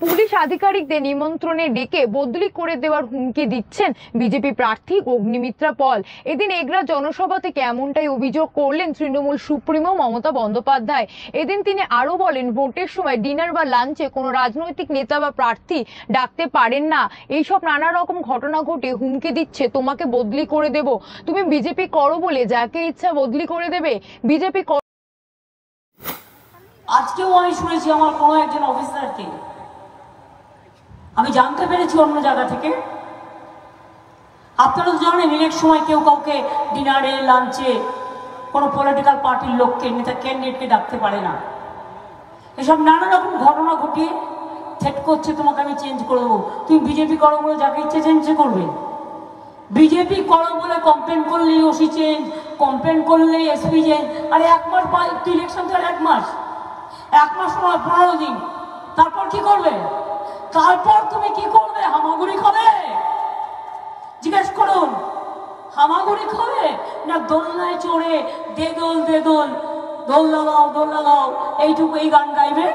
Police আধিকারিকদের নিমন্ত্রণে ডেকে বদলি করে দেওয়ার হুমকি দিচ্ছেন বিজেপি প্রার্থী অগ্নিমিত্রা পল। এদিন এগরা জনসভা থেকে এমনটাই অভিযোগ করলেন তৃণমূল সুপ্রিমো মমতা বন্দ্যোপাধ্যায়। এদিন তিনি আরো বলেন, ভোটের সময় ডিনার বা লাঞ্চে কোনো রাজনৈতিক নেতা বা প্রার্থী ডাকতে পারেন না। এইসব নানা রকম ঘটনা ঘটে হুমকি দিচ্ছে, তোমাকে বদলি করে দেব, তুমি বিজেপি করো বলে যাকে ইচ্ছা বদলি করে দেবে। বিজেপি আজকেও আমি শুনেছি আমার কোনো একজন অফিসারকে, আমি জানতে পেরেছি অন্য জায়গা থেকে। আপনারা তো জানেন ইলেকশন সময় কেউ কাউকে ডিনারে লাঞ্চে কোনো পলিটিক্যাল পার্টির লোককে নেতা ক্যান্ডিডেটকে ডাকতে পারে না। এসব নানা রকম ঘটনা ঘটিয়ে থ্রেট করছে, তোমাকে আমি চেঞ্জ করে দেবো, তুমি বিজেপি করো বলে যাকে ইচ্ছে চেঞ্জ করবে। বিজেপি করো বলে কমপ্লেন করলেই ওসি চেঞ্জ, কমপ্লেন করলেই এসপি চেঞ্জ। আরে এক মাস তুই ইলেকশন তো এক মাস সময় 15 দিন, তারপর কি করবে? তারপর তুমি কি করবে? হামাগুড়ি খাবে? জিজ্ঞেস করুন, হামাগুড়ি খাবে না দোলনায় চড়ে দে দোল দোল লাগাও এইটুকু এই গান গাইবে?